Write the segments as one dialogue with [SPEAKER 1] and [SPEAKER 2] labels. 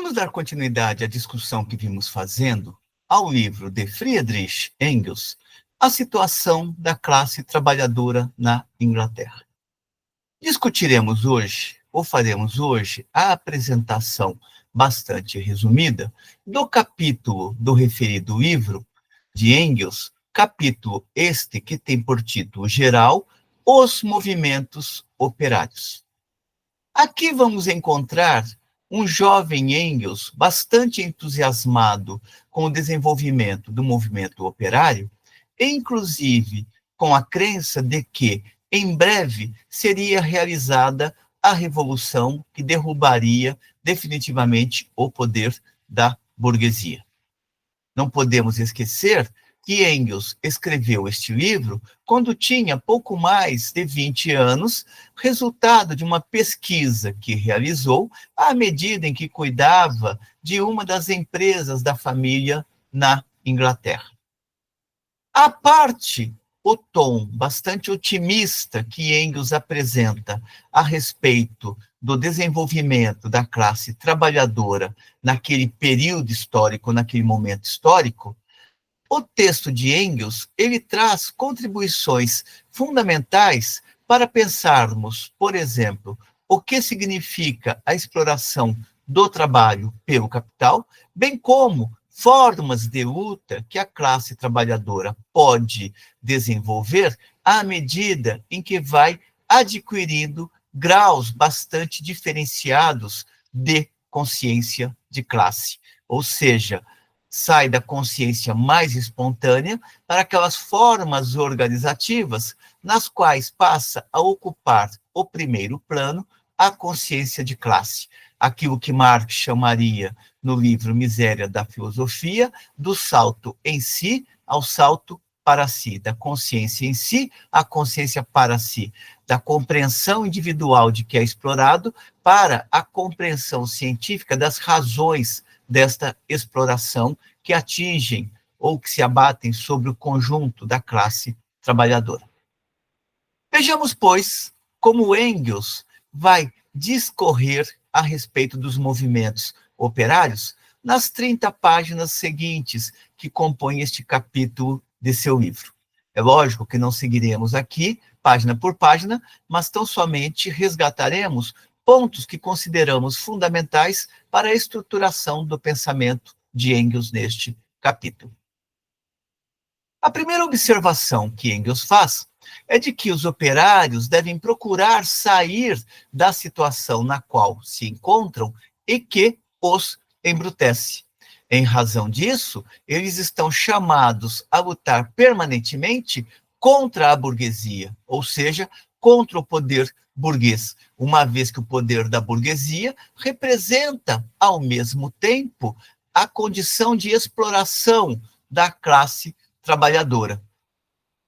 [SPEAKER 1] Vamos dar continuidade à discussão que vimos fazendo ao livro de Friedrich Engels, A Situação da Classe Trabalhadora na Inglaterra. Discutiremos hoje, ou faremos hoje, a apresentação bastante resumida do capítulo do referido livro de Engels, capítulo este que tem por título geral Os Movimentos Operários. Aqui vamos encontrar um jovem Engels bastante entusiasmado com o desenvolvimento do movimento operário, e inclusive com a crença de que, em breve, seria realizada a revolução que derrubaria definitivamente o poder da burguesia. Não podemos esquecer que Engels escreveu este livro quando tinha pouco mais de 20 anos, resultado de uma pesquisa que realizou à medida em que cuidava de uma das empresas da família na Inglaterra. À parte o tom bastante otimista que Engels apresenta a respeito do desenvolvimento da classe trabalhadora naquele período histórico, naquele momento histórico, o texto de Engels, ele traz contribuições fundamentais para pensarmos, por exemplo, o que significa a exploração do trabalho pelo capital, bem como formas de luta que a classe trabalhadora pode desenvolver à medida em que vai adquirindo graus bastante diferenciados de consciência de classe. Ou seja, sai da consciência mais espontânea para aquelas formas organizativas nas quais passa a ocupar o primeiro plano a consciência de classe. Aquilo que Marx chamaria, no livro Miséria da Filosofia, do salto em si ao salto para si, da consciência em si à consciência para si, da compreensão individual de que é explorado para a compreensão científica das razões desta exploração que atingem ou que se abatem sobre o conjunto da classe trabalhadora. Vejamos, pois, como Engels vai discorrer a respeito dos movimentos operários nas 30 páginas seguintes que compõem este capítulo de seu livro. É lógico que não seguiremos aqui, página por página, mas tão somente resgataremos pontos que consideramos fundamentais para a estruturação do pensamento de Engels neste capítulo. A primeira observação que Engels faz é de que os operários devem procurar sair da situação na qual se encontram e que os embrutece. Em razão disso, eles estão chamados a lutar permanentemente contra a burguesia, ou seja, contra o poder burguês, uma vez que o poder da burguesia representa, ao mesmo tempo, a condição de exploração da classe trabalhadora.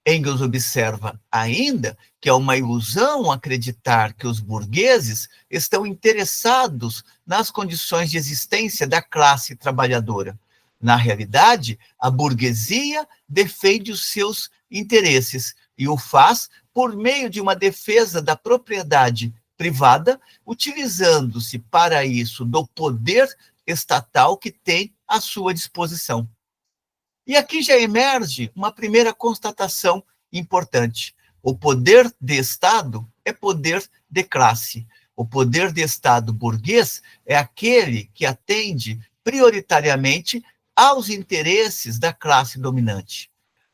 [SPEAKER 1] Engels observa ainda que é uma ilusão acreditar que os burgueses estão interessados nas condições de existência da classe trabalhadora. Na realidade, a burguesia defende os seus interesses e o faz por meio de uma defesa da propriedade privada, utilizando-se para isso do poder estatal que tem à sua disposição. E aqui já emerge uma primeira constatação importante. O poder de Estado é poder de classe. O poder de Estado burguês é aquele que atende prioritariamente aos interesses da classe dominante.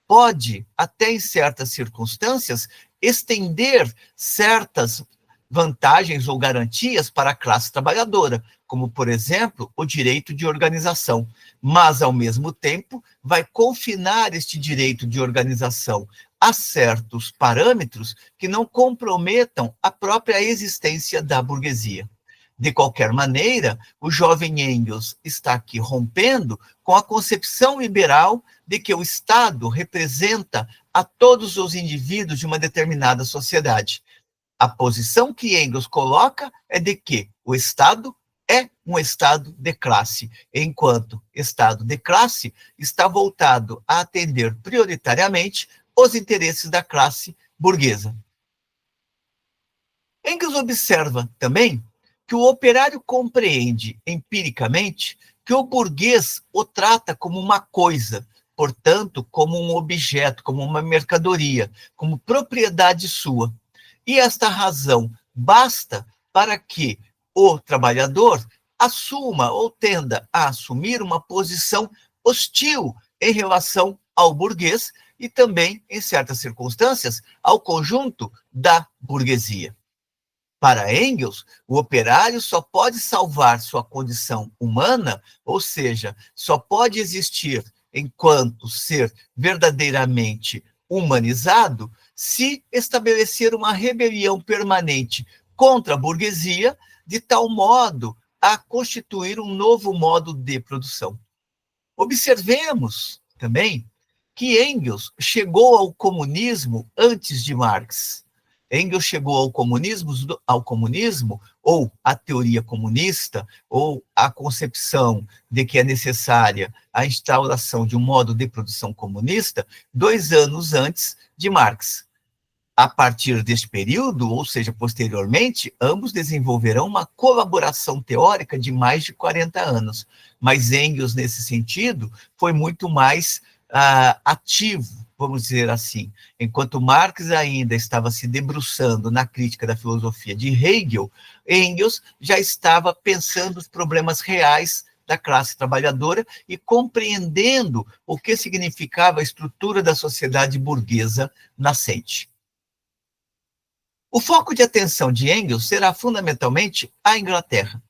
[SPEAKER 1] Pode, até em certas circunstâncias, estender certas vantagens ou garantias para a classe trabalhadora, como, por exemplo, o direito de organização, mas, ao mesmo tempo, vai confinar este direito de organização a certos parâmetros que não comprometam a própria existência da burguesia. De qualquer maneira, o jovem Engels está aqui rompendo com a concepção liberal de que o Estado representa a todos os indivíduos de uma determinada sociedade. A posição que Engels coloca é de que o Estado é um Estado de classe, enquanto Estado de classe está voltado a atender prioritariamente os interesses da classe burguesa. Engels observa também que o operário compreende empiricamente que o burguês o trata como uma coisa, portanto, como um objeto, como uma mercadoria, como propriedade sua. E esta razão basta para que o trabalhador assuma ou tenda a assumir uma posição hostil em relação ao burguês e também, em certas circunstâncias, ao conjunto da burguesia. Para Engels, o operário só pode salvar sua condição humana, ou seja, só pode existir enquanto ser verdadeiramente humanizado, se estabelecer uma rebelião permanente contra a burguesia, de tal modo a constituir um novo modo de produção. Observemos também que Engels chegou ao comunismo antes de Marx. Engels chegou ao comunismo, ou à teoria comunista, ou à concepção de que é necessária a instauração de um modo de produção comunista, 2 anos antes de Marx. A partir deste período, ou seja, posteriormente, ambos desenvolverão uma colaboração teórica de mais de 40 anos. Mas Engels, nesse sentido, foi muito mais ativo, vamos dizer assim. Enquanto Marx ainda estava se debruçando na crítica da filosofia de Hegel, Engels já estava pensando os problemas reais da classe trabalhadora e compreendendo o que significava a estrutura da sociedade burguesa nascente. O foco de atenção de Engels será fundamentalmente a Inglaterra,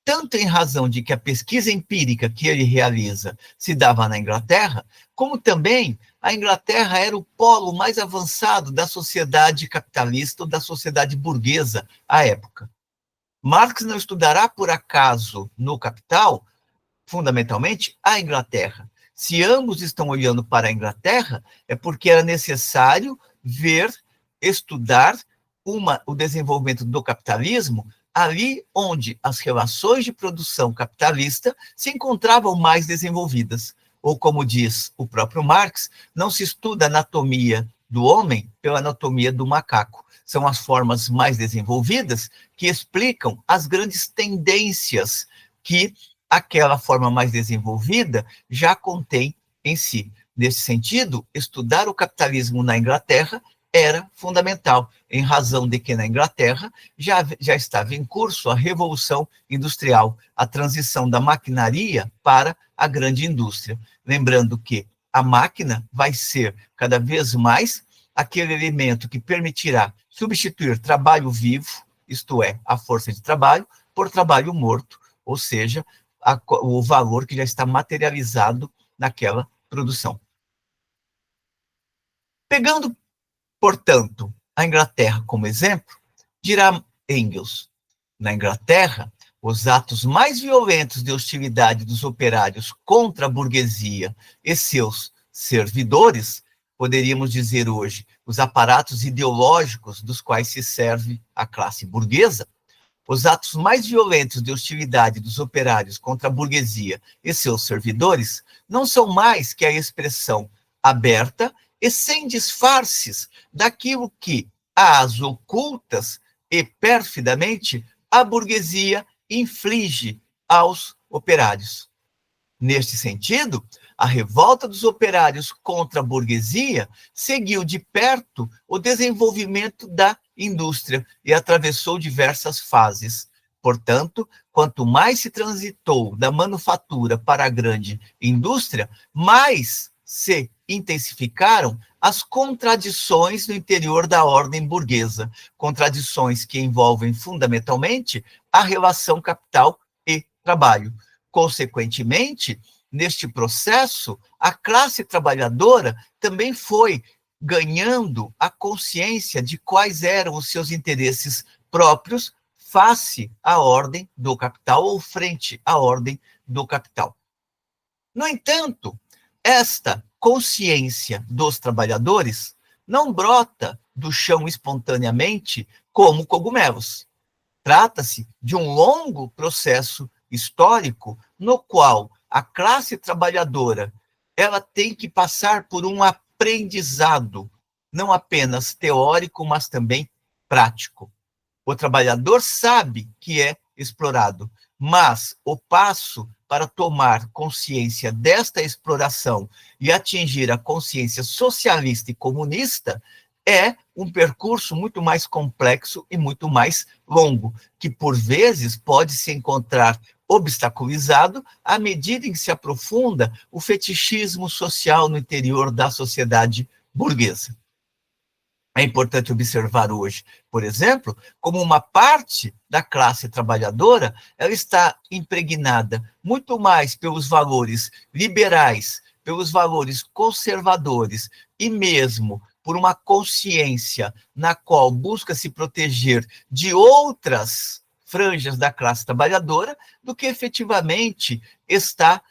[SPEAKER 1] tanto em razão de que a pesquisa empírica que ele realiza se dava na Inglaterra, como também a Inglaterra era o polo mais avançado da sociedade capitalista ou da sociedade burguesa à época. Marx não estudará por acaso no Capital, fundamentalmente, a Inglaterra. Se ambos estão olhando para a Inglaterra, é porque era necessário ver, estudar o desenvolvimento do capitalismo ali onde as relações de produção capitalista se encontravam mais desenvolvidas. Ou, como diz o próprio Marx, não se estuda a anatomia do homem pela anatomia do macaco. São as formas mais desenvolvidas que explicam as grandes tendências que aquela forma mais desenvolvida já contém em si. Nesse sentido, estudar o capitalismo na Inglaterra era fundamental, em razão de que na Inglaterra já estava em curso a Revolução Industrial, a transição da maquinaria para a grande indústria. Lembrando que a máquina vai ser cada vez mais aquele elemento que permitirá substituir trabalho vivo, isto é, a força de trabalho, por trabalho morto, ou seja, o valor que já está materializado naquela produção. Pegando, portanto, a Inglaterra como exemplo, dirá Engels: na Inglaterra, os atos mais violentos de hostilidade dos operários contra a burguesia e seus servidores, poderíamos dizer hoje, os aparatos ideológicos dos quais se serve a classe burguesa, os atos mais violentos de hostilidade dos operários contra a burguesia e seus servidores não são mais que a expressão aberta e sem disfarces daquilo que, às ocultas e perfidamente, a burguesia inflige aos operários. Neste sentido, a revolta dos operários contra a burguesia seguiu de perto o desenvolvimento da indústria e atravessou diversas fases. Portanto, quanto mais se transitou da manufatura para a grande indústria, mais se intensificaram as contradições no interior da ordem burguesa, contradições que envolvem fundamentalmente a relação capital e trabalho. Consequentemente, neste processo, a classe trabalhadora também foi ganhando a consciência de quais eram os seus interesses próprios face à ordem do capital ou frente à ordem do capital. No entanto, esta consciência dos trabalhadores não brota do chão espontaneamente como cogumelos. Trata-se de um longo processo histórico no qual a classe trabalhadora ela tem que passar por um aprendizado, não apenas teórico, mas também prático. O trabalhador sabe que é explorado, mas o passo para tomar consciência desta exploração e atingir a consciência socialista e comunista é um percurso muito mais complexo e muito mais longo, que por vezes pode se encontrar obstaculizado à medida em que se aprofunda o fetichismo social no interior da sociedade burguesa. É importante observar hoje, por exemplo, como uma parte da classe trabalhadora ela está impregnada muito mais pelos valores liberais, pelos valores conservadores e mesmo por uma consciência na qual busca se proteger de outras franjas da classe trabalhadora do que efetivamente está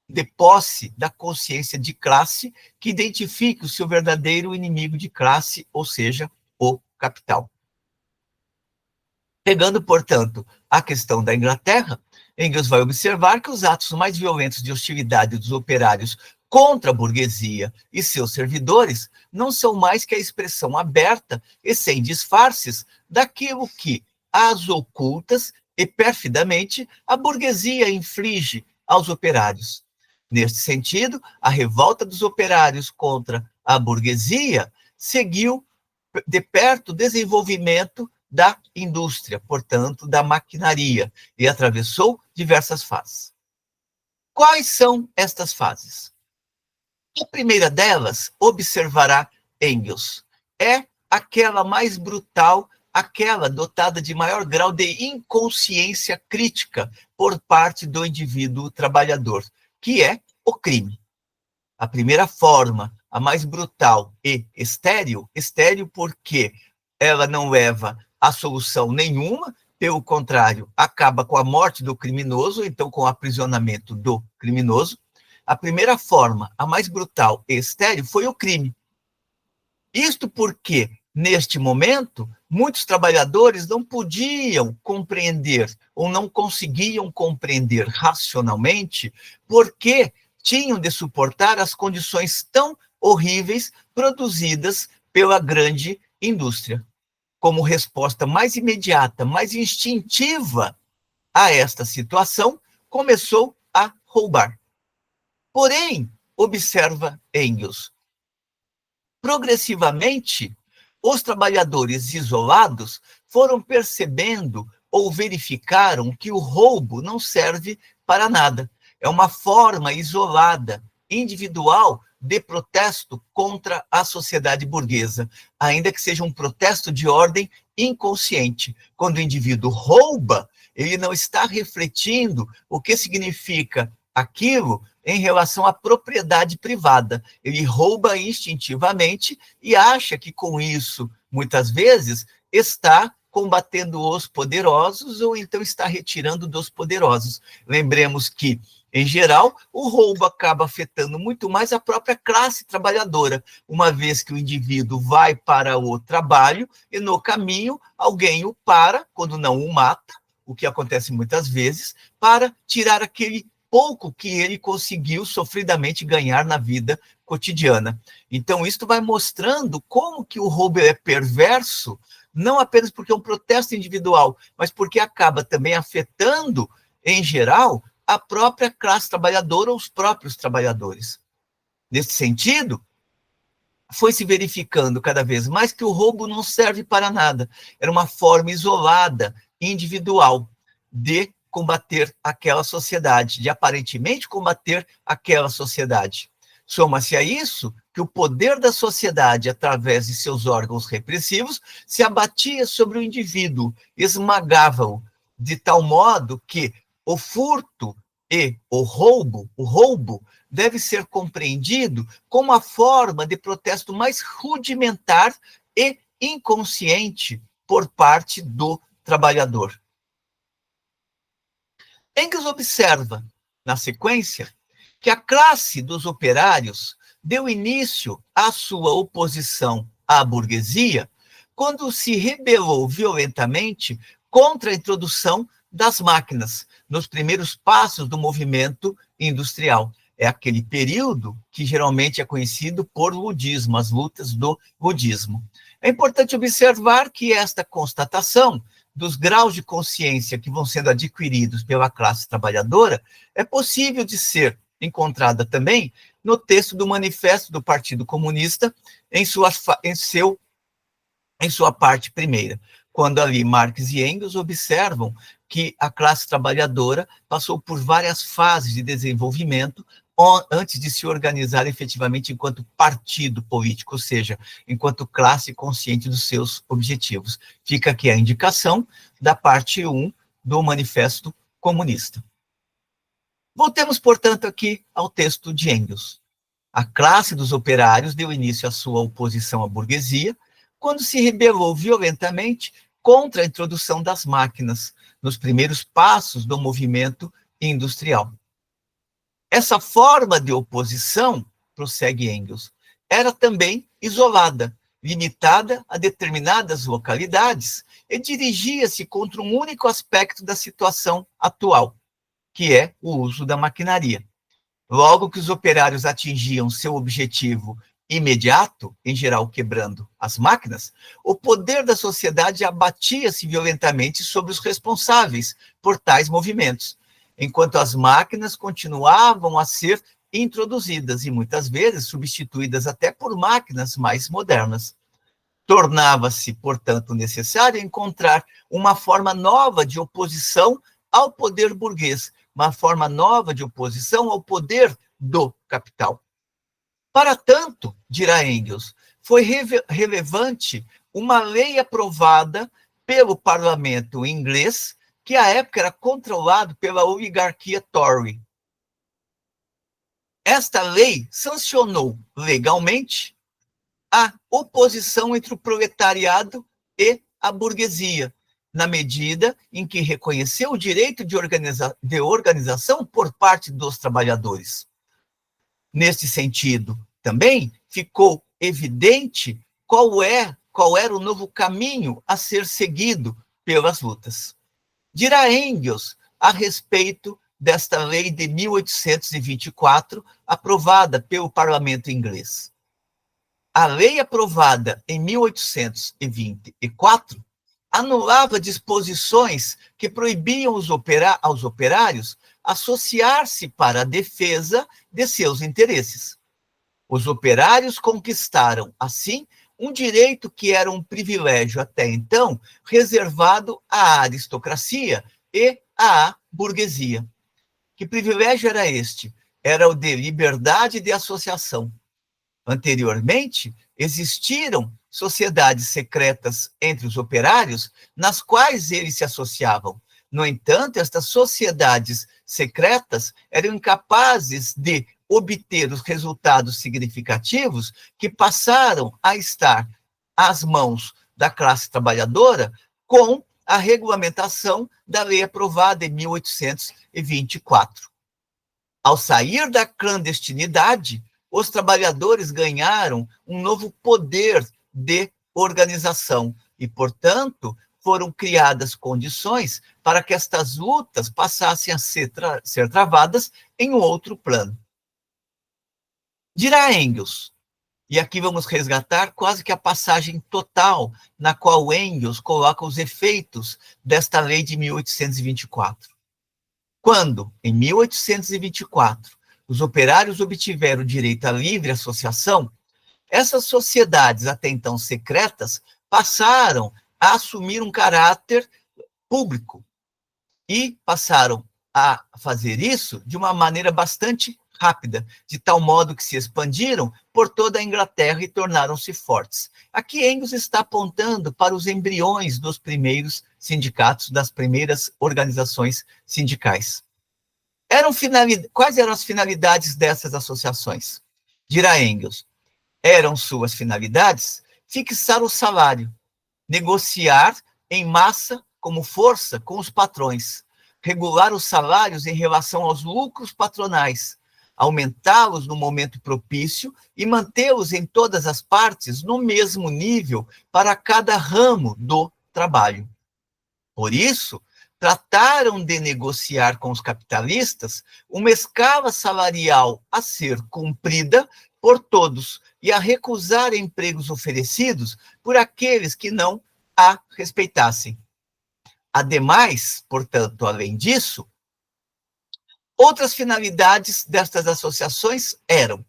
[SPEAKER 1] de posse da consciência de classe que identifique o seu verdadeiro inimigo de classe, ou seja, o capital. Pegando, portanto, a questão da Inglaterra, Engels vai observar que os atos mais violentos de hostilidade dos operários contra a burguesia e seus servidores não são mais que a expressão aberta e sem disfarces daquilo que, às ocultas e perfidamente, a burguesia inflige aos operários. Neste sentido, a revolta dos operários contra a burguesia seguiu de perto o desenvolvimento da indústria, portanto, da maquinaria, e atravessou diversas fases. Quais são estas fases? A primeira delas, observará Engels, é aquela mais brutal, aquela dotada de maior grau de inconsciência crítica por parte do indivíduo trabalhador, que é o crime. A primeira forma, a mais brutal e estéril porque ela não leva a solução nenhuma, pelo contrário, acaba com a morte do criminoso, então com o aprisionamento do criminoso. A primeira forma, a mais brutal e estéril, foi o crime. Isto porque, neste momento, muitos trabalhadores não podiam compreender ou não conseguiam compreender racionalmente porque tinham de suportar as condições tão horríveis produzidas pela grande indústria. Como resposta mais imediata, mais instintiva a esta situação, começou a roubar. Porém, observa Engels, progressivamente, os trabalhadores isolados foram percebendo ou verificaram que o roubo não serve para nada. É uma forma isolada, individual, de protesto contra a sociedade burguesa, ainda que seja um protesto de ordem inconsciente. Quando o indivíduo rouba, ele não está refletindo o que significa aquilo em relação à propriedade privada. Ele rouba instintivamente e acha que com isso, muitas vezes, está combatendo os poderosos ou então está retirando dos poderosos. Lembremos que, em geral, o roubo acaba afetando muito mais a própria classe trabalhadora, uma vez que o indivíduo vai para o trabalho e, no caminho, alguém o para, quando não o mata, o que acontece muitas vezes, para tirar aquele pouco que ele conseguiu sofridamente ganhar na vida cotidiana. Então, isso vai mostrando como que o roubo é perverso, não apenas porque é um protesto individual, mas porque acaba também afetando, em geral, a própria classe trabalhadora ou os próprios trabalhadores. Nesse sentido, foi se verificando cada vez mais que o roubo não serve para nada. Era uma forma isolada, individual, de combater aquela sociedade, de aparentemente combater aquela sociedade. Soma-se a isso que o poder da sociedade, através de seus órgãos repressivos, se abatia sobre o indivíduo, esmagava-o, de tal modo que o furto e o roubo deve ser compreendido como a forma de protesto mais rudimentar e inconsciente por parte do trabalhador. Engels observa, na sequência, que a classe dos operários deu início à sua oposição à burguesia quando se rebelou violentamente contra a introdução das máquinas, nos primeiros passos do movimento industrial. É aquele período que geralmente é conhecido por ludismo, as lutas do ludismo. É importante observar que esta constatação dos graus de consciência que vão sendo adquiridos pela classe trabalhadora é possível de ser encontrada também no texto do Manifesto do Partido Comunista, em sua parte primeira, quando ali Marx e Engels observam que a classe trabalhadora passou por várias fases de desenvolvimento antes de se organizar efetivamente enquanto partido político, ou seja, enquanto classe consciente dos seus objetivos. Fica aqui a indicação da parte 1 do Manifesto Comunista. Voltemos, portanto, aqui ao texto de Engels. A classe dos operários deu início à sua oposição à burguesia quando se rebelou violentamente contra a introdução das máquinas, nos primeiros passos do movimento industrial. Essa forma de oposição, prossegue Engels, era também isolada, limitada a determinadas localidades e dirigia-se contra um único aspecto da situação atual, que é o uso da maquinaria. Logo que os operários atingiam seu objetivo imediato, em geral quebrando as máquinas, o poder da sociedade abatia-se violentamente sobre os responsáveis por tais movimentos, enquanto as máquinas continuavam a ser introduzidas e muitas vezes substituídas até por máquinas mais modernas. Tornava-se, portanto, necessário encontrar uma forma nova de oposição ao poder burguês, uma forma nova de oposição ao poder do capital. Para tanto, dirá Engels, foi relevante uma lei aprovada pelo parlamento inglês, que à época era controlado pela oligarquia Tory. Esta lei sancionou legalmente a oposição entre o proletariado e a burguesia, na medida em que reconheceu o direito de organização por parte dos trabalhadores. Neste sentido, também ficou evidente qual era o novo caminho a ser seguido pelas lutas. Dirá Engels a respeito desta lei de 1824, aprovada pelo parlamento inglês. A lei aprovada em 1824 anulava disposições que proibiam aos operários associar-se para a defesa de seus interesses. Os operários conquistaram, assim, um direito que era um privilégio até então reservado à aristocracia e à burguesia. Que privilégio era este? Era o de liberdade de associação. Anteriormente, existiram sociedades secretas entre os operários, nas quais eles se associavam. No entanto, estas sociedades secretas eram incapazes de obter os resultados significativos que passaram a estar às mãos da classe trabalhadora com a regulamentação da lei aprovada em 1824. Ao sair da clandestinidade, os trabalhadores ganharam um novo poder de organização e, portanto, foram criadas condições para que estas lutas passassem a ser travadas em um outro plano. Dirá Engels, e aqui vamos resgatar quase que a passagem total na qual Engels coloca os efeitos desta lei de 1824. Quando, em 1824, os operários obtiveram o direito à livre associação, essas sociedades, até então secretas, passaram a assumir um caráter público e passaram a fazer isso de uma maneira bastante rápida, de tal modo que se expandiram por toda a Inglaterra e tornaram-se fortes. Aqui Engels está apontando para os embriões dos primeiros sindicatos, das primeiras organizações sindicais. Quais eram as finalidades dessas associações? Dirá Engels, eram suas finalidades fixar o salário, negociar em massa como força com os patrões, regular os salários em relação aos lucros patronais, aumentá-los no momento propício e mantê-los em todas as partes no mesmo nível para cada ramo do trabalho. Por isso, trataram de negociar com os capitalistas uma escala salarial a ser cumprida por todos e a recusar empregos oferecidos por aqueles que não a respeitassem. Ademais, portanto, além disso, outras finalidades destas associações eram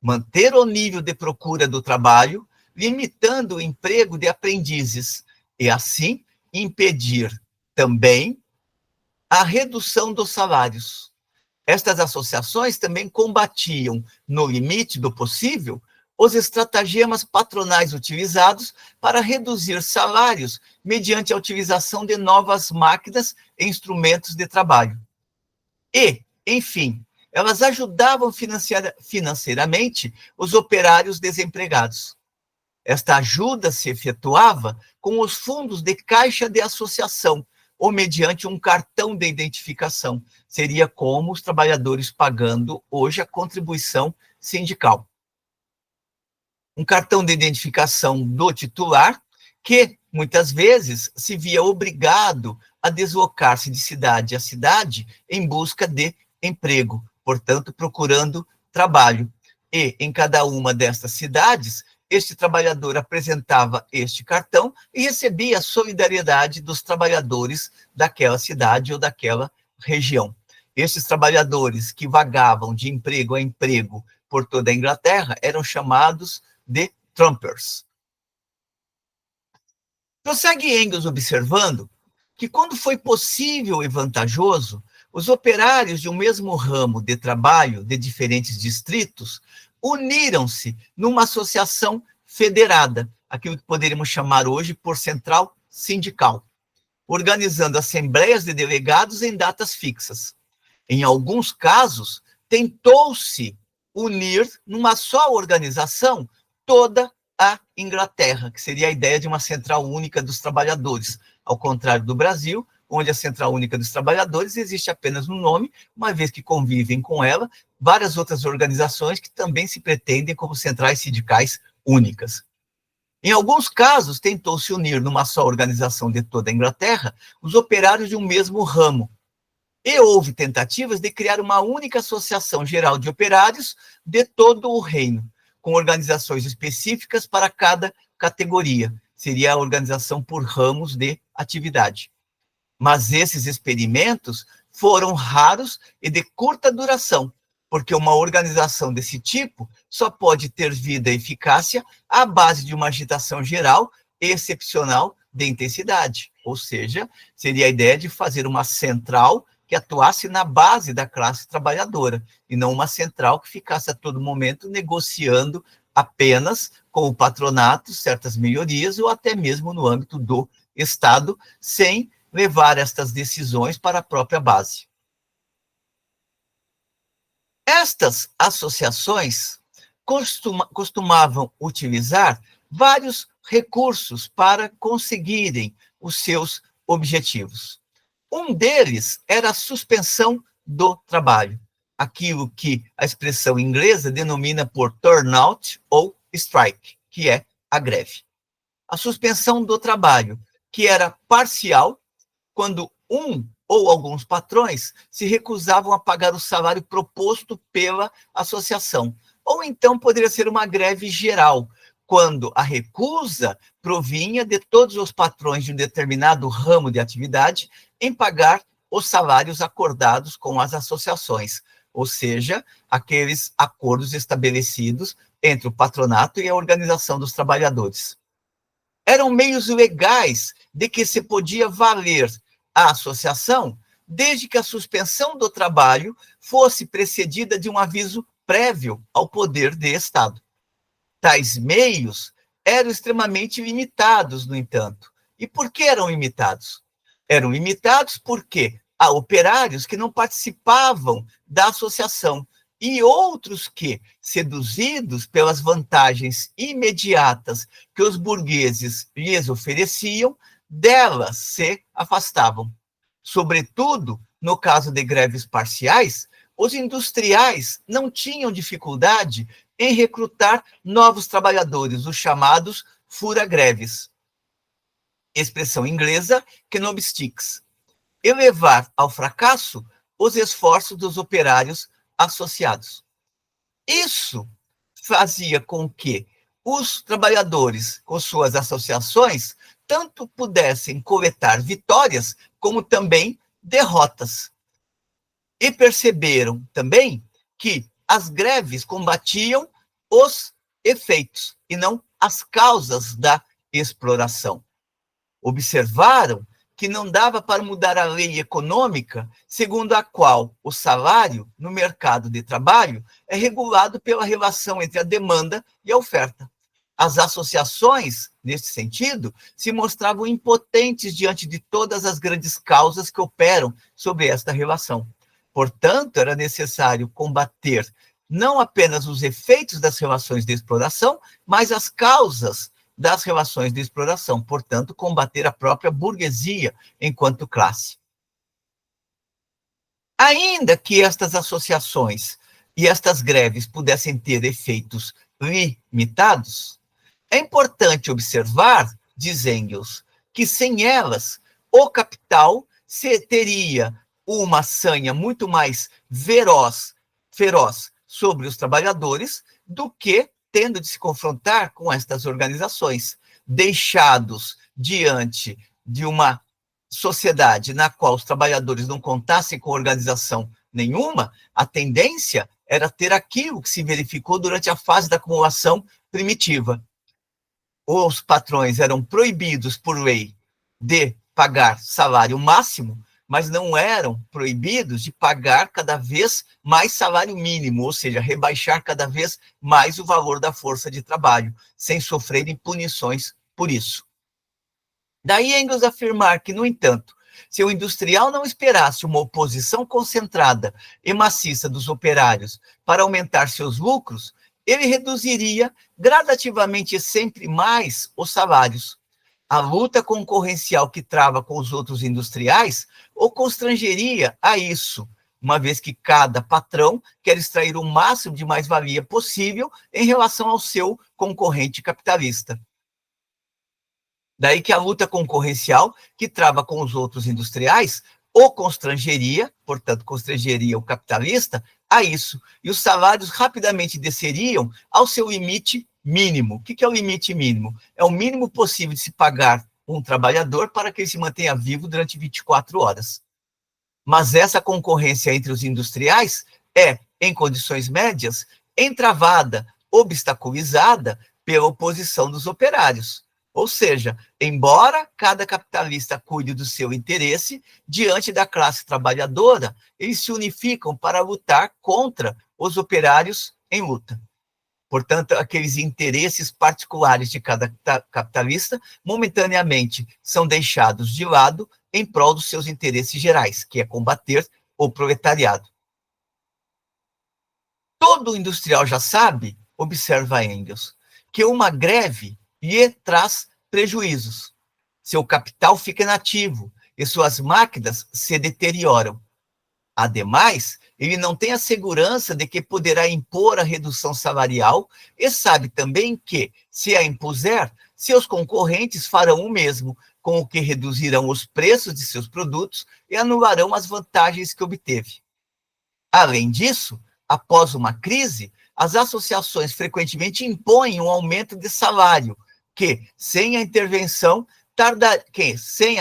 [SPEAKER 1] manter o nível de procura do trabalho, limitando o emprego de aprendizes, e assim impedir também a redução dos salários. Estas associações também combatiam, no limite do possível, os estratagemas patronais utilizados para reduzir salários mediante a utilização de novas máquinas e instrumentos de trabalho. E, enfim, elas ajudavam financeiramente os operários desempregados. Esta ajuda se efetuava com os fundos de caixa de associação, ou mediante um cartão de identificação. Seria como os trabalhadores pagando hoje a contribuição sindical. Um cartão de identificação do titular, que muitas vezes se via obrigado a deslocar-se de cidade a cidade em busca de emprego, portanto, procurando trabalho. E em cada uma destas cidades, este trabalhador apresentava este cartão e recebia a solidariedade dos trabalhadores daquela cidade ou daquela região. Estes trabalhadores que vagavam de emprego a emprego por toda a Inglaterra eram chamados de trumpers. Prossegue Engels observando que quando foi possível e vantajoso, os operários de um mesmo ramo de trabalho de diferentes distritos uniram-se numa associação federada, aquilo que poderíamos chamar hoje por central sindical, organizando assembleias de delegados em datas fixas. Em alguns casos, tentou-se unir numa só organização toda a Inglaterra, que seria a ideia de uma central única dos trabalhadores, ao contrário do Brasil, onde a Central Única dos Trabalhadores existe apenas no nome, uma vez que convivem com ela várias outras organizações que também se pretendem como centrais sindicais únicas. Em alguns casos, tentou-se unir numa só organização de toda a Inglaterra os operários de um mesmo ramo, e houve tentativas de criar uma única associação geral de operários de todo o reino, com organizações específicas para cada categoria. Seria a organização por ramos de atividade. Mas esses experimentos foram raros e de curta duração, porque uma organização desse tipo só pode ter vida e eficácia à base de uma agitação geral e excepcional de intensidade. Ou seja, seria a ideia de fazer uma central que atuasse na base da classe trabalhadora, e não uma central que ficasse a todo momento negociando apenas com o patronato certas melhorias, ou até mesmo no âmbito do Estado, sem levar estas decisões para a própria base. Estas associações costumavam utilizar vários recursos para conseguirem os seus objetivos. Um deles era a suspensão do trabalho, aquilo que a expressão inglesa denomina por turnout ou strike, que é a greve. A suspensão do trabalho, que era parcial, quando um ou alguns patrões se recusavam a pagar o salário proposto pela associação. Ou então poderia ser uma greve geral, quando a recusa provinha de todos os patrões de um determinado ramo de atividade em pagar os salários acordados com as associações, ou seja, aqueles acordos estabelecidos entre o patronato e a organização dos trabalhadores. Eram meios legais de que se podia valer a associação, desde que a suspensão do trabalho fosse precedida de um aviso prévio ao poder de Estado. Tais meios eram extremamente limitados, no entanto. E por que eram limitados? Eram limitados porque há operários que não participavam da associação e outros que, seduzidos pelas vantagens imediatas que os burgueses lhes ofereciam, delas se afastavam. Sobretudo, no caso de greves parciais, os industriais não tinham dificuldade em recrutar novos trabalhadores, os chamados fura-greves, expressão inglesa knobsticks, e levar ao fracasso os esforços dos operários associados. Isso fazia com que os trabalhadores, com suas associações, tanto pudessem coletar vitórias, como também derrotas. E perceberam também que as greves combatiam os efeitos e não as causas da exploração. Observaram que não dava para mudar a lei econômica, segundo a qual o salário no mercado de trabalho é regulado pela relação entre a demanda e a oferta. As associações, nesse sentido, se mostravam impotentes diante de todas as grandes causas que operam sobre esta relação. Portanto, era necessário combater não apenas os efeitos das relações de exploração, mas as causas das relações de exploração, portanto, combater a própria burguesia enquanto classe. Ainda que estas associações e estas greves pudessem ter efeitos limitados, é importante observar, diz Engels, que sem elas, o capital teria uma sanha muito mais feroz sobre os trabalhadores do que tendo de se confrontar com estas organizações, deixados diante de uma sociedade na qual os trabalhadores não contassem com organização nenhuma, a tendência era ter aquilo que se verificou durante a fase da acumulação primitiva. Os patrões eram proibidos por lei de pagar salário máximo, mas não eram proibidos de pagar cada vez mais salário mínimo, ou seja, rebaixar cada vez mais o valor da força de trabalho, sem sofrerem punições por isso. Daí Engels afirmar que, no entanto, se o industrial não esperasse uma oposição concentrada e maciça dos operários para aumentar seus lucros, ele reduziria gradativamente e sempre mais os salários. A luta concorrencial que trava com os outros industriais o constrangeria a isso, uma vez que cada patrão quer extrair o máximo de mais-valia possível em relação ao seu concorrente capitalista. Daí que a luta concorrencial que trava com os outros industriais o constrangeria, portanto, constrangeria o capitalista a isso, e os salários rapidamente desceriam ao seu limite mínimo. O que é o limite mínimo? É o mínimo possível de se pagar um trabalhador para que ele se mantenha vivo durante 24 horas. Mas essa concorrência entre os industriais é, em condições médias, entravada, obstaculizada pela oposição dos operários. Ou seja, embora cada capitalista cuide do seu interesse, diante da classe trabalhadora, eles se unificam para lutar contra os operários em luta. Portanto, aqueles interesses particulares de cada capitalista, momentaneamente, são deixados de lado em prol dos seus interesses gerais, que é combater o proletariado. Todo industrial já sabe, observa Engels, que uma greve lhe traz prejuízos. Seu capital fica inativo e suas máquinas se deterioram. Ademais, ele não tem a segurança de que poderá impor a redução salarial e sabe também que, se a impuser, seus concorrentes farão o mesmo, com o que reduzirão os preços de seus produtos e anularão as vantagens que obteve. Além disso, após uma crise, as associações frequentemente impõem um aumento de salário, que, sem a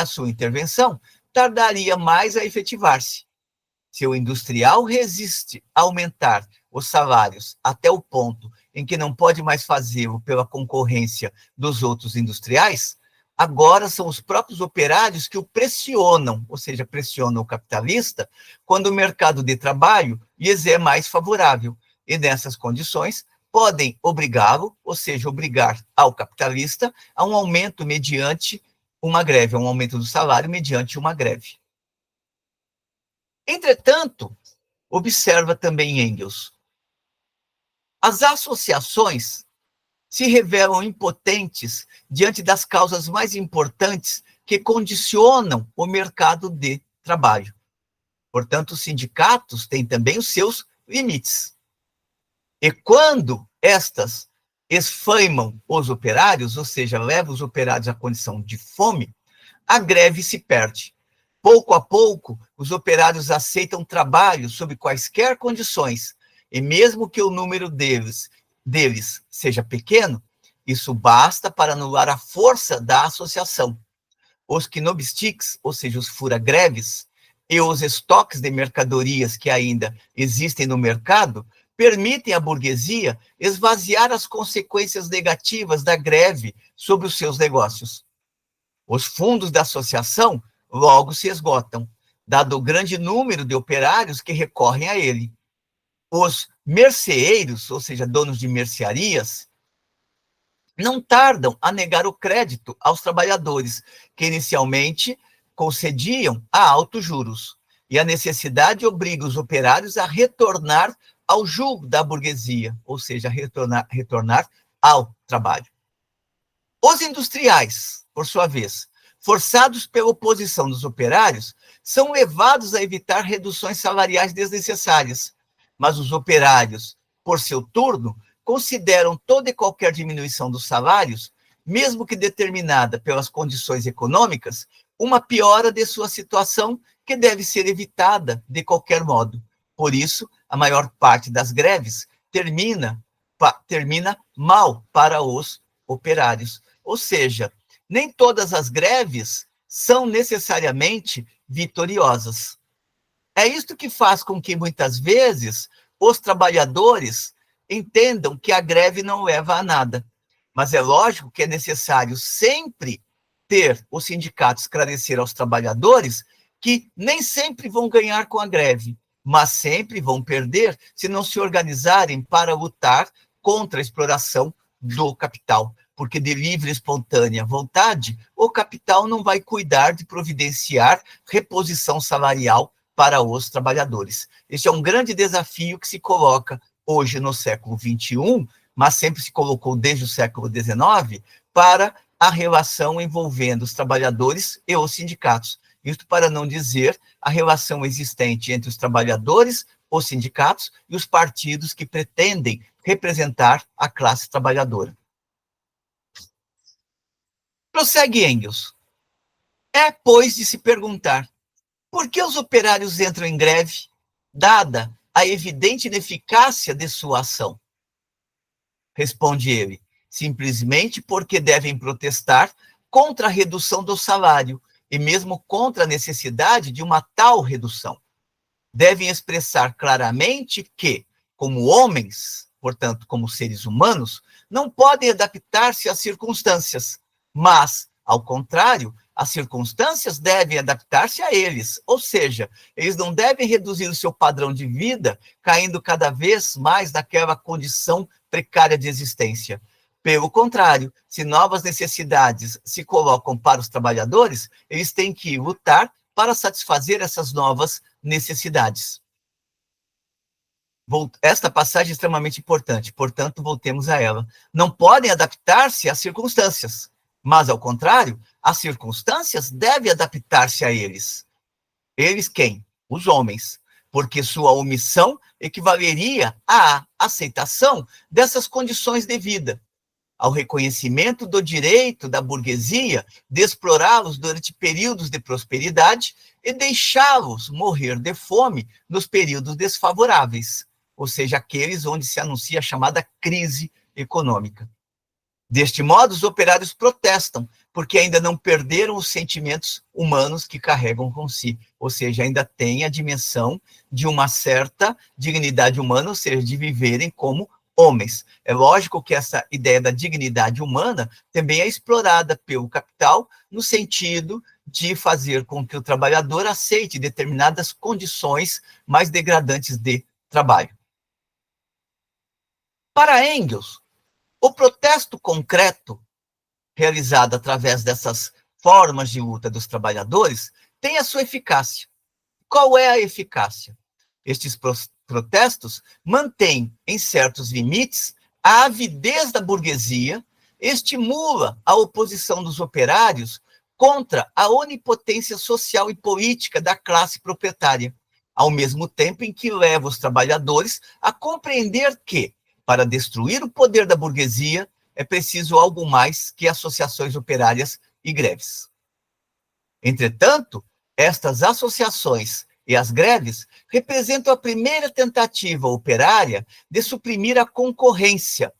[SPEAKER 1] sua intervenção, tardaria mais a efetivar-se. Se o industrial resiste a aumentar os salários até o ponto em que não pode mais fazê-lo pela concorrência dos outros industriais, agora são os próprios operários que o pressionam, ou seja, pressionam o capitalista, quando o mercado de trabalho lhes é mais favorável. E nessas condições, podem obrigá-lo, ou seja, obrigar ao capitalista a um aumento mediante uma greve, a um aumento do salário mediante uma greve. Entretanto, observa também Engels, as associações se revelam impotentes diante das causas mais importantes que condicionam o mercado de trabalho. Portanto, os sindicatos têm também os seus limites. E quando estas esfaimam os operários, ou seja, levam os operários à condição de fome, a greve se perde. Pouco a pouco, os operários aceitam trabalho sob quaisquer condições, e mesmo que o número deles seja pequeno, Isso basta para anular a força da associação. Os knobsticks, ou seja, os fura-greves, e os estoques de mercadorias que ainda existem no mercado, permitem à burguesia esvaziar as consequências negativas da greve sobre os seus negócios. Os fundos da associação logo se esgotam, dado o grande número de operários que recorrem a ele. Os merceeiros, ou seja, donos de mercearias, não tardam a negar o crédito aos trabalhadores, que inicialmente concediam a altos juros. E a necessidade obriga os operários a retornar ao jugo da burguesia, ou seja, retornar ao trabalho. Os industriais, por sua vez, forçados pela oposição dos operários, são levados a evitar reduções salariais desnecessárias, mas os operários, por seu turno, consideram toda e qualquer diminuição dos salários, mesmo que determinada pelas condições econômicas, uma piora de sua situação que deve ser evitada de qualquer modo. Por isso, a maior parte das greves termina mal para os operários. Ou seja, nem todas as greves são necessariamente vitoriosas. É isto que faz com que, muitas vezes, os trabalhadores entendam que a greve não leva a nada. Mas é lógico que é necessário sempre ter o sindicato esclarecer aos trabalhadores que nem sempre vão ganhar com a greve, mas sempre vão perder se não se organizarem para lutar contra a exploração do capital. Porque de livre e espontânea vontade, o capital não vai cuidar de providenciar reposição salarial para os trabalhadores. Este é um grande desafio que se coloca hoje no século XXI, mas sempre se colocou desde o século XIX, para a relação envolvendo os trabalhadores e os sindicatos. Isto para não dizer a relação existente entre os trabalhadores, os sindicatos e os partidos que pretendem representar a classe trabalhadora. Prossegue Engels. É, pois, de se perguntar por que os operários entram em greve, dada a evidente ineficácia de sua ação? Responde ele, simplesmente porque devem protestar contra a redução do salário e mesmo contra a necessidade de uma tal redução. Devem expressar claramente que, como homens, portanto, como seres humanos, não podem adaptar-se às circunstâncias, mas, ao contrário, as circunstâncias devem adaptar-se a eles, ou seja, eles não devem reduzir o seu padrão de vida, caindo cada vez mais naquela condição precária de existência. Pelo contrário, se novas necessidades se colocam para os trabalhadores, eles têm que lutar para satisfazer essas novas necessidades. Esta passagem é extremamente importante, portanto, voltemos a ela. Não podem adaptar-se às circunstâncias, mas, ao contrário, as circunstâncias devem adaptar-se a eles. Eles quem? Os homens, porque sua omissão equivaleria à aceitação dessas condições de vida, ao reconhecimento do direito da burguesia de explorá-los durante períodos de prosperidade e deixá-los morrer de fome nos períodos desfavoráveis, ou seja, aqueles onde se anuncia a chamada crise econômica. Deste modo, os operários protestam, porque ainda não perderam os sentimentos humanos que carregam com si, ou seja, ainda têm a dimensão de uma certa dignidade humana, ou seja, de viverem como homens. É lógico que essa ideia da dignidade humana também é explorada pelo capital no sentido de fazer com que o trabalhador aceite determinadas condições mais degradantes de trabalho. Para Engels, o protesto concreto, realizado através dessas formas de luta dos trabalhadores, tem a sua eficácia. Qual é a eficácia? Estes protestos mantêm, em certos limites, a avidez da burguesia, estimula a oposição dos operários contra a onipotência social e política da classe proprietária, ao mesmo tempo em que leva os trabalhadores a compreender que, para destruir o poder da burguesia, é preciso algo mais que associações operárias e greves. Entretanto, estas associações e as greves representam a primeira tentativa operária de suprimir a concorrência,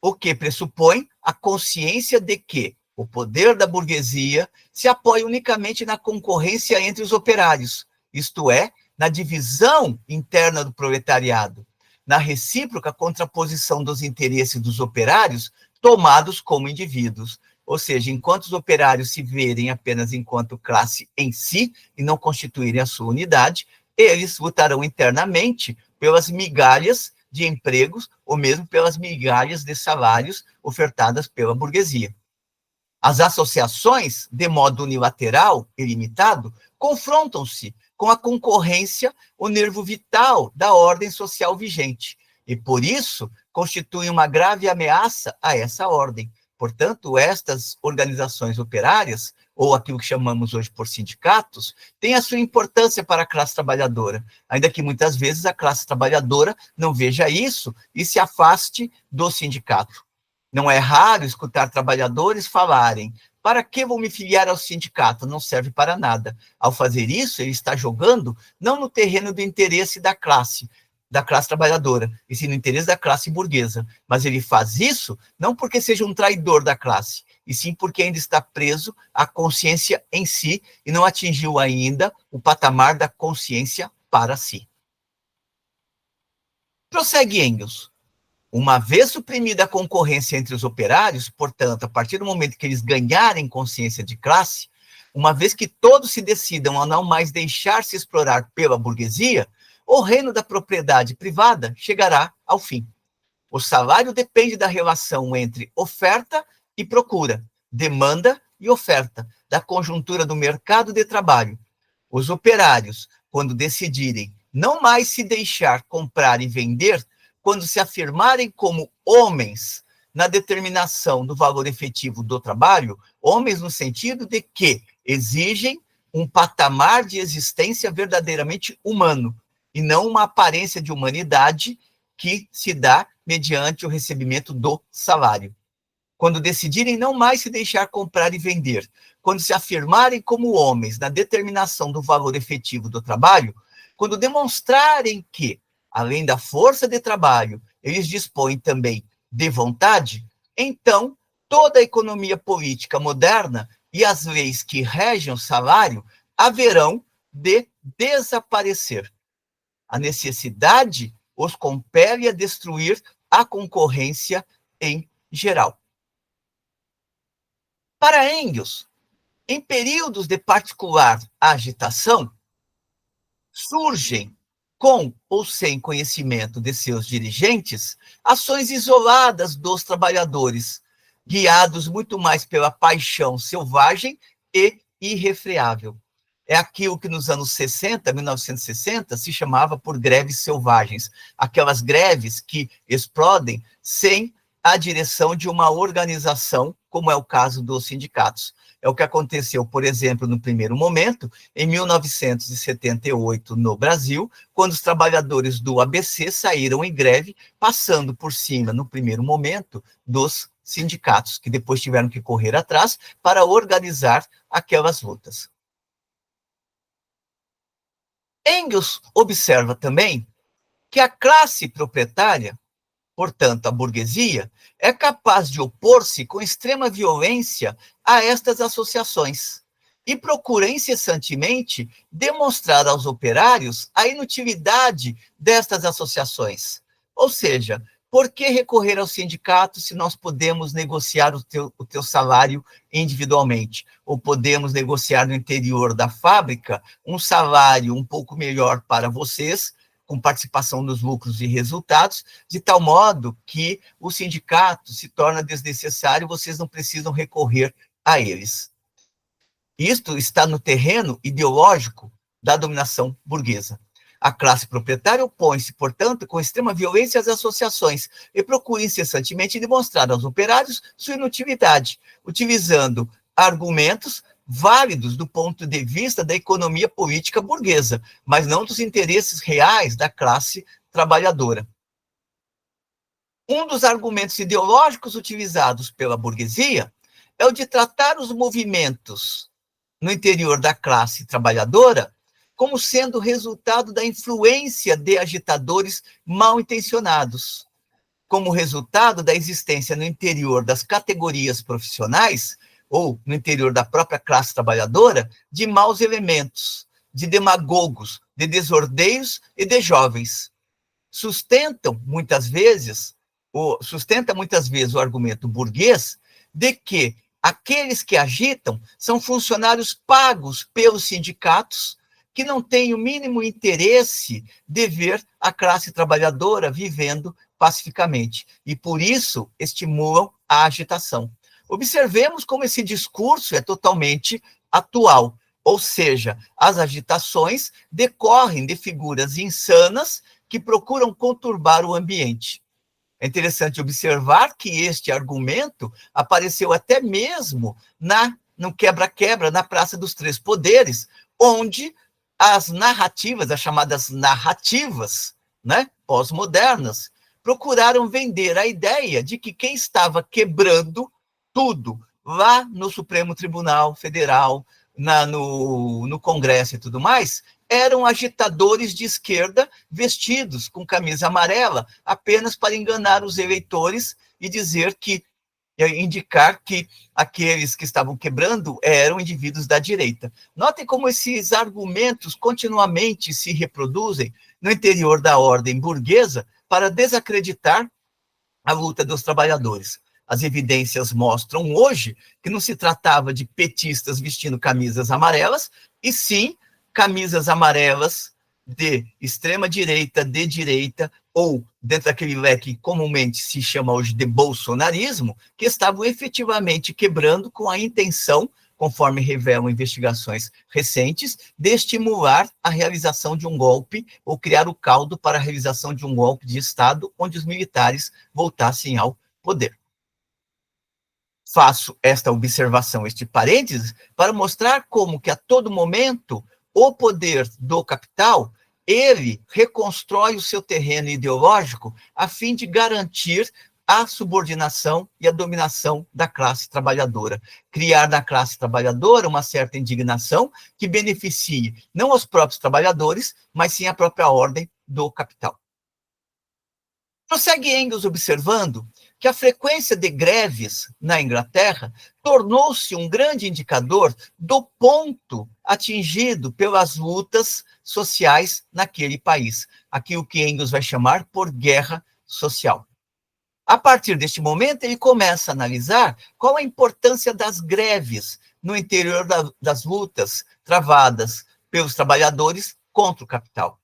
[SPEAKER 1] o que pressupõe a consciência de que o poder da burguesia se apoia unicamente na concorrência entre os operários, isto é, na divisão interna do proletariado, na recíproca contraposição dos interesses dos operários tomados como indivíduos. Ou seja, enquanto os operários se verem apenas enquanto classe em si e não constituírem a sua unidade, eles lutarão internamente pelas migalhas de empregos ou mesmo pelas migalhas de salários ofertadas pela burguesia. As associações, de modo unilateral e limitado, confrontam-se com a concorrência, o nervo vital da ordem social vigente, e por isso constituem uma grave ameaça a essa ordem. Portanto, estas organizações operárias, ou aquilo que chamamos hoje por sindicatos, têm a sua importância para a classe trabalhadora, ainda que muitas vezes a classe trabalhadora não veja isso e se afaste do sindicato. Não é raro escutar trabalhadores falarem: para que vou me filiar ao sindicato? Não serve para nada. Ao fazer isso, ele está jogando não no terreno do interesse da classe trabalhadora, e sim no interesse da classe burguesa. Mas ele faz isso não porque seja um traidor da classe, e sim porque ainda está preso à consciência em si e não atingiu ainda o patamar da consciência para si. Prossegue Engels. Uma vez suprimida a concorrência entre os operários, portanto, a partir do momento que eles ganharem consciência de classe, uma vez que todos se decidam a não mais deixar-se explorar pela burguesia, o reino da propriedade privada chegará ao fim. O salário depende da relação entre oferta e procura, demanda e oferta, da conjuntura do mercado de trabalho. Os operários, quando decidirem não mais se deixar comprar e vender, quando se afirmarem como homens na determinação do valor efetivo do trabalho, homens no sentido de que exigem um patamar de existência verdadeiramente humano, e não uma aparência de humanidade que se dá mediante o recebimento do salário. Quando decidirem não mais se deixar comprar e vender, quando se afirmarem como homens na determinação do valor efetivo do trabalho, quando demonstrarem que, além da força de trabalho, eles dispõem também de vontade, então toda a economia política moderna e as leis que regem o salário haverão de desaparecer. A necessidade os compele a destruir a concorrência em geral. Para Engels, em períodos de particular agitação, surgem, com ou sem conhecimento de seus dirigentes, ações isoladas dos trabalhadores, guiados muito mais pela paixão selvagem e irrefreável. É aquilo que nos anos 60, 1960, se chamava por greves selvagens, aquelas greves que explodem sem a direção de uma organização, como é o caso dos sindicatos. É o que aconteceu, por exemplo, no primeiro momento, em 1978, no Brasil, quando os trabalhadores do ABC saíram em greve, passando por cima, no primeiro momento, dos sindicatos, que depois tiveram que correr atrás para organizar aquelas lutas. Engels observa também que a classe proprietária, portanto, a burguesia, é capaz de opor-se com extrema violência a estas associações e procura incessantemente demonstrar aos operários a inutilidade destas associações. Ou seja, por que recorrer ao sindicato se nós podemos negociar o teu salário individualmente? Ou podemos negociar no interior da fábrica um salário um pouco melhor para vocês, com participação nos lucros e resultados, de tal modo que o sindicato se torna desnecessário, vocês não precisam recorrer a eles. Isto está no terreno ideológico da dominação burguesa. A classe proprietária opõe-se, portanto, com extrema violência às associações e procura incessantemente demonstrar aos operários sua inutilidade, utilizando argumentos válidos do ponto de vista da economia política burguesa, mas não dos interesses reais da classe trabalhadora. Um dos argumentos ideológicos utilizados pela burguesia é o de tratar os movimentos no interior da classe trabalhadora como sendo resultado da influência de agitadores mal intencionados, como resultado da existência no interior das categorias profissionais, ou no interior da própria classe trabalhadora, de maus elementos, de demagogos, de desordeiros e de jovens. Sustenta muitas vezes o argumento burguês de que aqueles que agitam são funcionários pagos pelos sindicatos que não têm o mínimo interesse de ver a classe trabalhadora vivendo pacificamente e, por isso, estimulam a agitação. Observemos como esse discurso é totalmente atual, ou seja, as agitações decorrem de figuras insanas que procuram conturbar o ambiente. É interessante observar que este argumento apareceu até mesmo no quebra-quebra, na Praça dos Três Poderes, onde as narrativas, as chamadas narrativas, né, pós-modernas, procuraram vender a ideia de que quem estava quebrando tudo lá no Supremo Tribunal Federal, no Congresso e tudo mais, eram agitadores de esquerda vestidos com camisa amarela apenas para enganar os eleitores e indicar que aqueles que estavam quebrando eram indivíduos da direita. Notem como esses argumentos continuamente se reproduzem no interior da ordem burguesa para desacreditar a luta dos trabalhadores. As evidências mostram hoje que não se tratava de petistas vestindo camisas amarelas, e sim camisas amarelas de extrema-direita, de direita, ou dentro daquele leque que comumente se chama hoje de bolsonarismo, que estavam efetivamente quebrando com a intenção, conforme revelam investigações recentes, de estimular a realização de um golpe ou criar o caldo para a realização de um golpe de Estado onde os militares voltassem ao poder. Faço esta observação, este parênteses, para mostrar como que a todo momento o poder do capital, ele reconstrói o seu terreno ideológico a fim de garantir a subordinação e a dominação da classe trabalhadora. Criar na classe trabalhadora uma certa indignação que beneficie não os próprios trabalhadores, mas sim a própria ordem do capital. Prossegue Engels observando que a frequência de greves na Inglaterra tornou-se um grande indicador do ponto atingido pelas lutas sociais naquele país, aquilo que Engels vai chamar por guerra social. A partir deste momento, ele começa a analisar qual a importância das greves no interior das lutas travadas pelos trabalhadores contra o capital.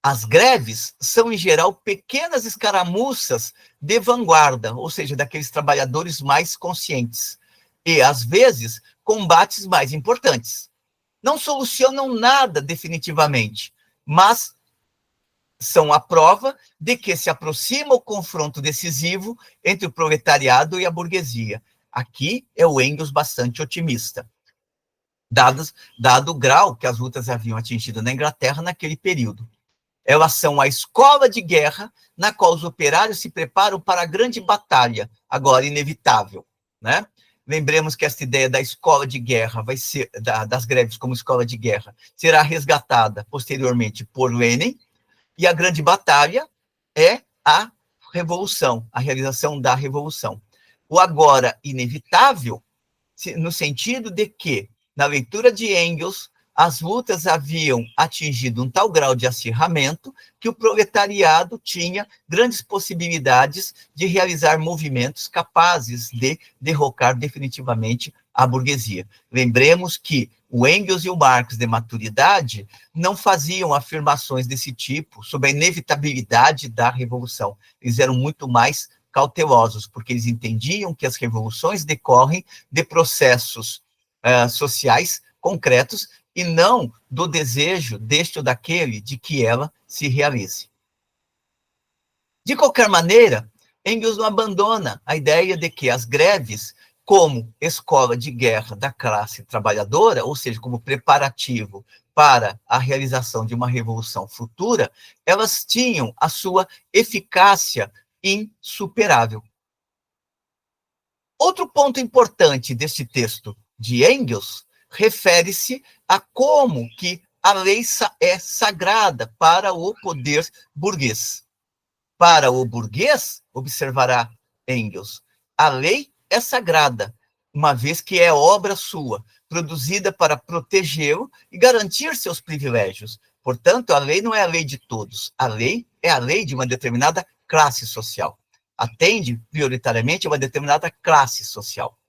[SPEAKER 1] As greves são, em geral, pequenas escaramuças de vanguarda, ou seja, daqueles trabalhadores mais conscientes, e, às vezes, combates mais importantes. Não solucionam nada definitivamente, mas são a prova de que se aproxima o confronto decisivo entre o proletariado e a burguesia. Aqui é o Engels bastante otimista, dado o grau que as lutas haviam atingido na Inglaterra naquele período. Elas são a escola de guerra na qual os operários se preparam para a grande batalha, agora inevitável, né? Lembremos que esta ideia da escola de guerra, das greves como escola de guerra, será resgatada posteriormente por Lenin, e a grande batalha é a revolução, a realização da revolução. O agora inevitável, no sentido de que, na leitura de Engels, as lutas haviam atingido um tal grau de acirramento que o proletariado tinha grandes possibilidades de realizar movimentos capazes de derrocar definitivamente a burguesia. Lembremos que o Engels e o Marx de maturidade não faziam afirmações desse tipo sobre a inevitabilidade da revolução. Eles eram muito mais cautelosos, porque eles entendiam que as revoluções decorrem de processos sociais concretos e não do desejo deste ou daquele de que ela se realize. De qualquer maneira, Engels não abandona a ideia de que as greves, como escola de guerra da classe trabalhadora, ou seja, como preparativo para a realização de uma revolução futura, elas tinham a sua eficácia insuperável. Outro ponto importante deste texto de Engels refere-se a como que a lei é sagrada para o poder burguês. Para o burguês, observará Engels, a lei é sagrada, uma vez que é obra sua, produzida para protegê-lo e garantir seus privilégios. Portanto, a lei não é a lei de todos. A lei é a lei de uma determinada classe social. Atende prioritariamente a uma determinada classe social.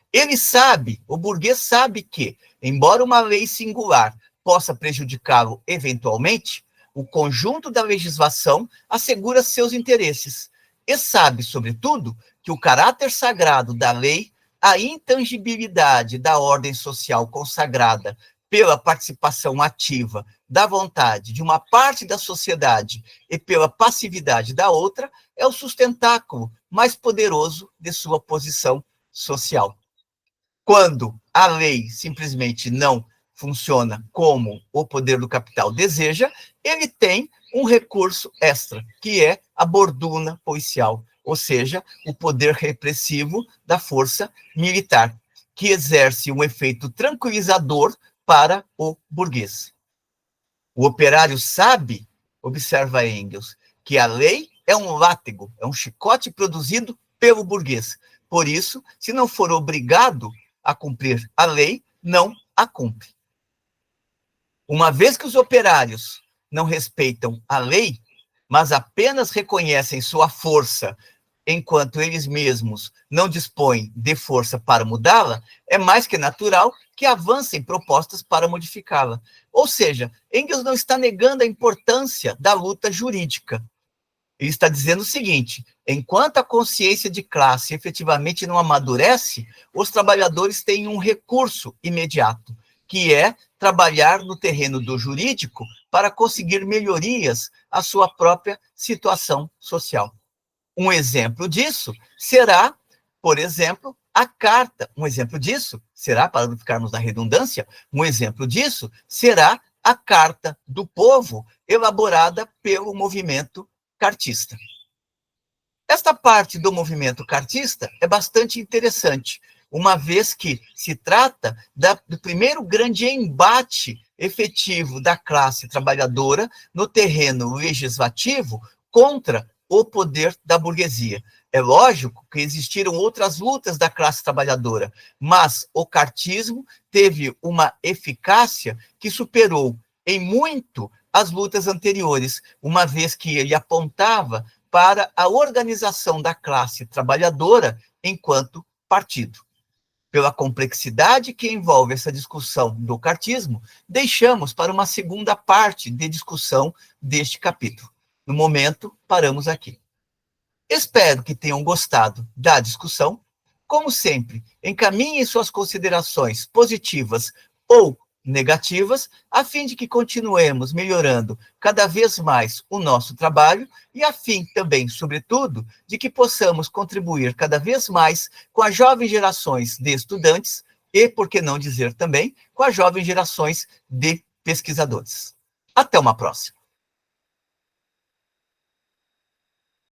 [SPEAKER 1] Ele sabe, o burguês sabe que, embora uma lei singular possa prejudicá-lo eventualmente, o conjunto da legislação assegura seus interesses. E sabe, sobretudo, que o caráter sagrado da lei, a intangibilidade da ordem social consagrada pela participação ativa da vontade de uma parte da sociedade e pela passividade da outra, é o sustentáculo mais poderoso de sua posição social. Quando a lei simplesmente não funciona como o poder do capital deseja, ele tem um recurso extra, que é a borduna policial, ou seja, o poder repressivo da força militar, que exerce um efeito tranquilizador para o burguês. O operário sabe, observa Engels, que a lei é um látego, é um chicote produzido pelo burguês. Por isso, se não for obrigado a cumprir a lei, não a cumpre. Uma vez que os operários não respeitam a lei, mas apenas reconhecem sua força enquanto eles mesmos não dispõem de força para mudá-la, é mais que natural que avancem propostas para modificá-la. Ou seja, Engels não está negando a importância da luta jurídica. Ele está dizendo o seguinte: enquanto a consciência de classe efetivamente não amadurece, os trabalhadores têm um recurso imediato, que é trabalhar no terreno do jurídico para conseguir melhorias à sua própria situação social. Um exemplo disso será, por exemplo, a carta. Um exemplo disso será, para não ficarmos na redundância, um exemplo disso será a Carta do Povo, elaborada pelo movimento cartista. Esta parte do movimento cartista é bastante interessante, uma vez que se trata do primeiro grande embate efetivo da classe trabalhadora no terreno legislativo contra o poder da burguesia. É lógico que existiram outras lutas da classe trabalhadora, mas o cartismo teve uma eficácia que superou em muito as lutas anteriores, uma vez que ele apontava para a organização da classe trabalhadora enquanto partido. Pela complexidade que envolve essa discussão do cartismo, deixamos para uma segunda parte de discussão deste capítulo. No momento, paramos aqui. Espero que tenham gostado da discussão. Como sempre, encaminhem suas considerações positivas ou negativas, a fim de que continuemos melhorando cada vez mais o nosso trabalho e a fim também, sobretudo, de que possamos contribuir cada vez mais com as jovens gerações de estudantes e, por que não dizer também, com as jovens gerações de pesquisadores. Até uma próxima.